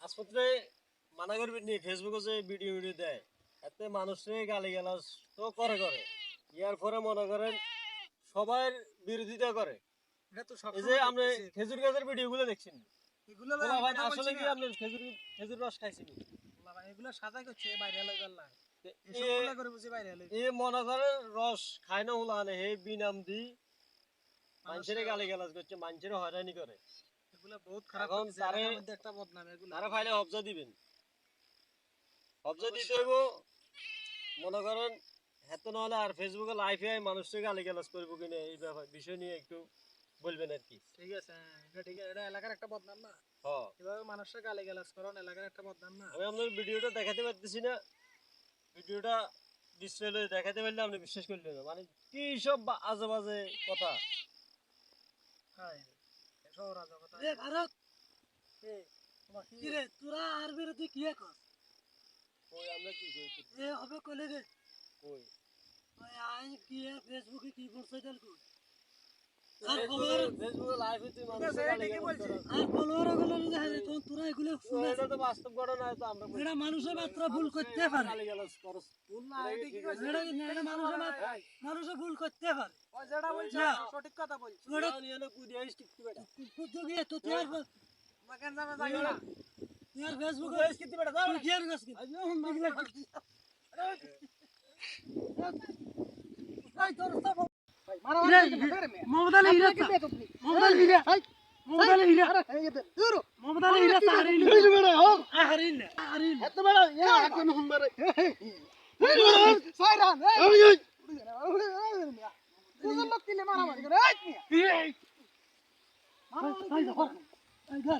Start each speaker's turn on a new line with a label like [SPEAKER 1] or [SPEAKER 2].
[SPEAKER 1] আসপত্রে মানা করবি নি ফেসবুকে যে ভিডিও দেয় এতে মানুষে গালিগালাজ তো করে ইয়ার পরে মনে করেন সবার বিরোধিতা করে। এই যে আমরা খেজুর গাছের ভিডিওগুলো দেখছেন আসলে কি আপনি খেজুর রস খাইছেন? মনে করেন রস খায় না হলানে হে বিনাম দি মানুষের গালিগালাজ করছে, মানুষের হয়রানি করে। তারা ফাইলে হবজা দিবেন, হবজা দিতে হইব। মনে করেন এত নাহলে আর ফেসবুকে লাইভে মানুষকে গালিগালাজ করবো কিনা এই ব্যাপার বিষয় নিয়ে একটু বলবেন আর কি।
[SPEAKER 2] ঠিক আছে, ঠিক আছে, এটা এলাকার একটা বদনাম না? এভাবে মানুষের গালিগালাজ করেন এলাকার একটা বদনাম না?
[SPEAKER 1] আমি আপনার ভিডিওটা দেখাতে পারতেছি না, ভিডিওটা ডিসপ্লে দেখাতে পারলে আপনি বিশ্বাস করলেন না। মানে কি সব আজে বাজে কথা।
[SPEAKER 2] ভারত তোরা আর বিরোধী কি কর?
[SPEAKER 1] কই আমরা কি কই
[SPEAKER 2] এ হবে কলে রে
[SPEAKER 1] কই
[SPEAKER 2] আই কি ফেসবুকে কি করছ জাল কই
[SPEAKER 1] আর ফেসবুকে লাইভে তুই মানুষকে গালিগালাজ করছ
[SPEAKER 2] আর ফলোয়ার গুলো দেখে তো তোরা এগুলো শুনে।
[SPEAKER 1] এটা তো বাস্তব ঘটনা, তো আমরা
[SPEAKER 2] এটা মানুষের মাত্র ভুল করতে পারে।
[SPEAKER 1] গালিগালাজ করছ
[SPEAKER 2] ভুল না, এটা কি কইছ? এটা মানুষের ভুল করতে পারে। ও যেটা বলছ সঠিক কথা বলছ।
[SPEAKER 1] ওটা নিয়ে না কুদি আইস টিকতে বেটা
[SPEAKER 2] কুদি গিয়ে তো তুই মাকেন যাবে যাই না यार फेसबुक
[SPEAKER 1] पे कितनी बड़ा था
[SPEAKER 2] यार गस की अरे हम निकले भाई तो रास्ता भाई मारा मोहम्मद अली हीरा मोहम्मद अली हीरा मोहम्मद अली हीरा अरे ये दूर मोहम्मद अली हीरा हरीन ये बड़ा हो हरीन हरीन इतना बड़ा ये आके मोहम्मद सायरान तू लोग के लिए मारा मारी करे मारा इधर